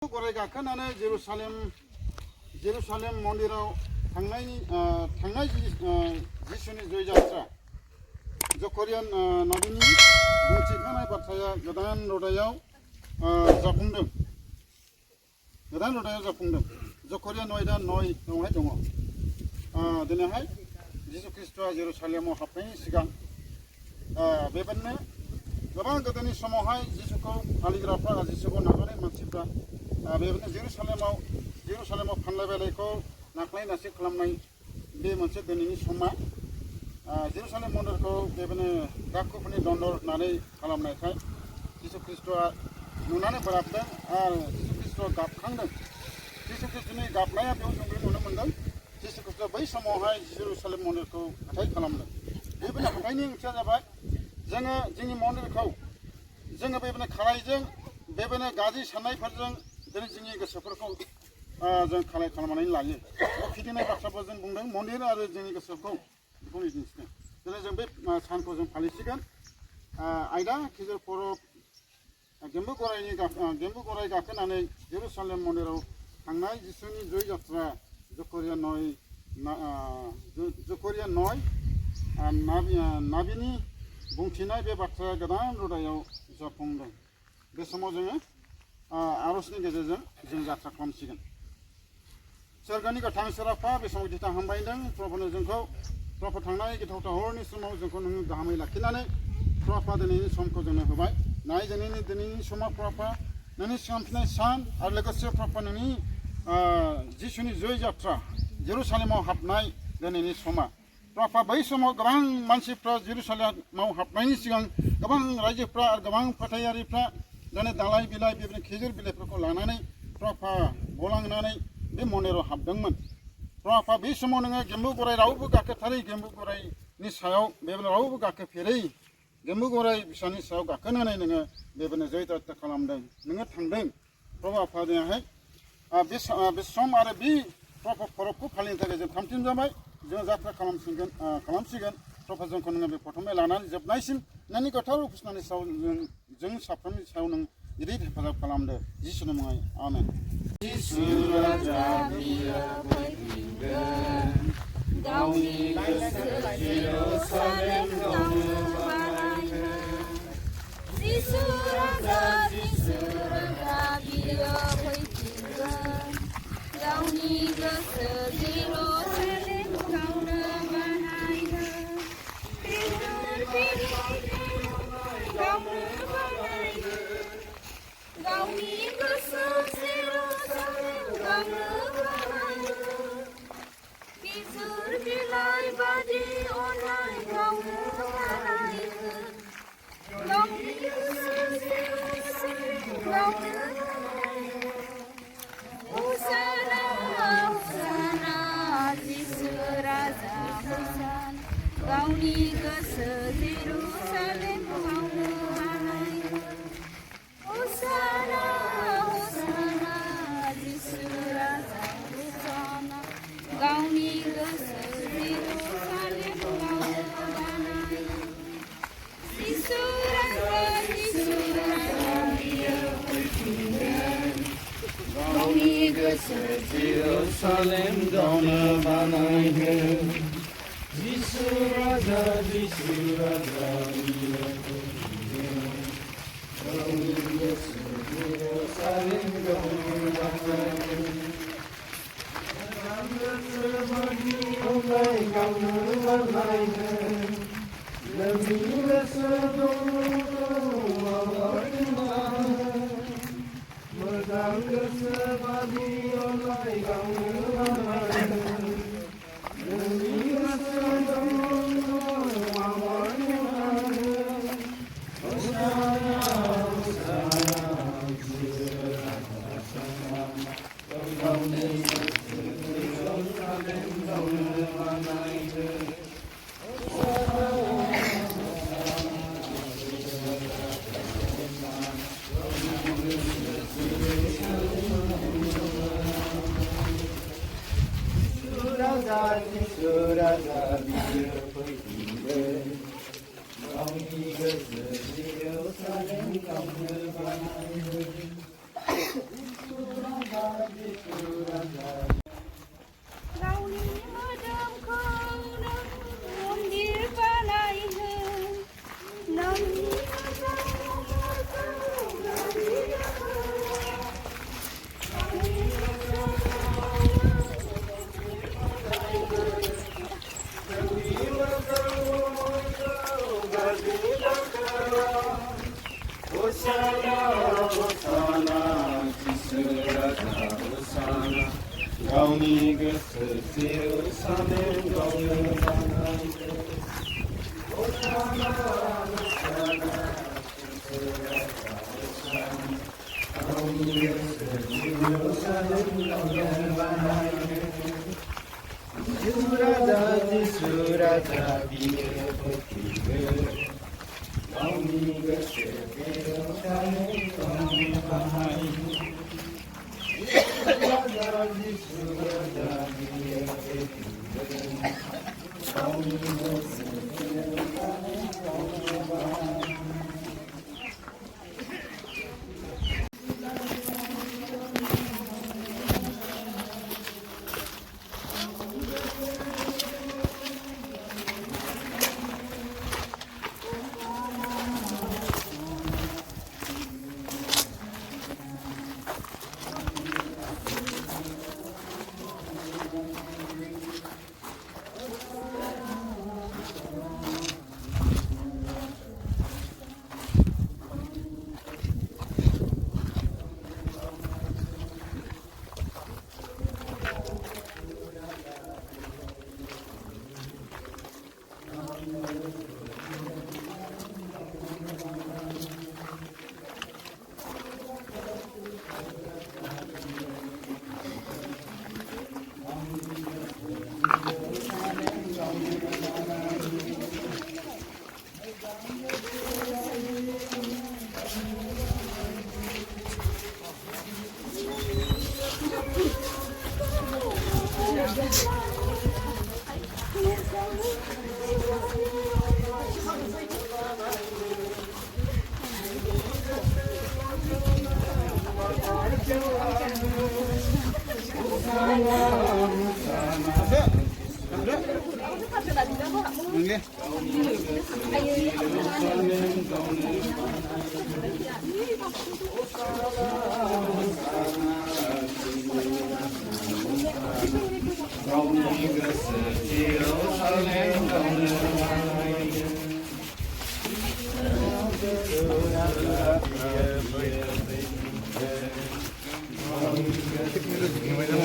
गराय गाखोनानै जेरुसालेम मन्दिराव थांनाय जिसुनि जय जात्रा जकरिया नबीनि बुंथिखानाय बाथ्राया गोदान रदायाव जाफुंदों। जकरिया 9:9 दङ। दिनैहाय जिसु ख्रीष्टआ जेरुसालेमाव हाबनायनि सिगां बेबायदिनो गोबां गोदोनि समावहाय जिसुखौ फालिग्राफ्रा जिसुखौ नागारनाय मानसिफ्रा बेबायदिनो जेरुसालेमाव फानलाय बायलायखौ नाख्लाय नासि खालामनाय बे मोनसे दिनैनि समा जेरुसालेम मन्दिरखौ बेबायदिनो गाखुफोरनि दन्दर होननानै खालामनायखाय जिसु ख्रीष्टआ नुनानै बोराबदों आरो जिसु ख्रीष्टआ गाबखांदों। जिसु ख्रीष्टनि गाबनाया बेयाव जों नुनो मोनदों। जिसु ख्रीष्टआ बै समावहाय जेरुसालेम मन्दिरखौ हाथाय खालामदों। बेबायदिनो हाथायनि ओंथिया जाबाय जोङो जोंनि मन्दिरखौ जोङो बेबायदिनो खालायजों बेबायदिनो गाज्रि साननायफोरजों दिनै जोंनि गोसोफोरखौ जों खालाय खालामनानै लायो। फिदिंनाय बाथ्राफोर जों बुंदों मन्दिर आरो जोंनि गोसोखौ बेखौ दिन्थिदों। दिनै जों बे सानखौ जों फालिसिगोन। आयदा खिजुर परब गेम्बु गराय गाखोनानै जेरुसालेम मन्दिराव थांनाय जिसुनि जय जात्रा जकरिया 9 नाबिनि बुंथिनाय बे बाथ्राया गोदान रदायाव जाफुंदों। बे समाव जोङो आर'जनि गेजेरजों जों जात्रा खालामसिगोन। सोरगोनि गोथां सोराबा बे समाव दिथा हामबायदों प्रभुनो जोंखौ प्रभु थांनाय गिथावथाव हरनि समाव जोंखौ नोङो गाहामै लाखिनानै प्रभुआ दिनैनि समखौ जोंनो होबाय। नाय दिनैनि समा प्रभुआ नोंनि सिगांफिननाय सान आरो लोगोसे प्रभुआ नोंनि जिसुनि जय जात्रा जेरुसालेमाव हाबनाय दिनैनि समा प्रभुआ बै समाव गोबां मानसिफ्रा जेरुसालेमाव हाबनायनि सिगां गोबां रायजोफ्रा आरो गोबां फोथायारिफ्रा दिनै दालाय बिलाइ बेबायदिनो खेजुर बिलाइफोरखौ लानानै प्रभुआ गलांनानै बे मन्दिराव हाबदोंमोन। प्रभुआ बे समाव नोङो गेम्बु गराय रावबो गाखोथारै गेम्बु गरायनि सायाव बेबायदिनो रावबो गाखोफेरै गेम्बु गराय बिसानि सायाव गाखोनानै नोङो बेबायदिनो जय जात्रा खालामदों। नोङो थांदों। प्रभु आफादियाहाय बे सम आरो बे प्रभु परबखौ फालिनो थाखाय जों थामथिम जाबाय। जों जात्रा खालामसिगोन। प्रभु जोंखौ नोङो बे प्रथमै लानानै जोबनायसिम नोंनि गोथार उफुसनानि सायाव जों साफ्रोमनि सायाव नों गिदिर हेफाजाब खालामदो जिसुनि मुङै आमेन। जिसु राजा बियो फैफिनगोन गावनि गोसो जेरुसालेम गावनो बानायगोन। जिसु राजा बियो फैफिनगोन गावनि गोसो जेरुसालेम गावनो बानायगोन। गावनि गोसो जेरुसालेम गावनो बानायगोन। खिजुर बिलाइ बादि अननाय गावनो बानायगोन। गावनि गोसो जेरुसालेम गावनो बानायगोन। होसाना होसाना जिसु राजा होसाना गावनि गोसो जेरुसालेम गावनो बानायगोन। होसाना होसाना जिसु राजा होसाना गावनि गोसो जेरुसालेम गावनो बानायगोन। जिसु राजा बियो फैफिनगोन गावनि गोसो जेरुसालेम गावनो बानायगोन। जिसु राजा बियो फैफिनगोन गावनि गोसो जेरुसालेम गावनो बानायगोन। गावनो बानायगोन। नोंनि गोसो मोजां गोसो बादि अननाय गावनो बानायगोन। नोंनि गोसो गावनि जेरुसालेम गावनो बानायगोन। जिसु राजा बियो फैफिनगोन गावनि गोसो जेरुसालेम गावनो बानायगोन। गावनि गोसो जेरुसालेम गावनो बानायदों गावनि गोसो जेरुसालेम गावनो बानायदों जिसु राजा बियो फैफिनगोन गावनि गोसो जेरुसालेम गावनो बानायदों जिसु राजा बियो फैफिनगोन गावनि गोसो जेरुसालेम गावनो बानायदों गावनि गोसो जेरुसालेम गावनो बानायदों गावनि गोसो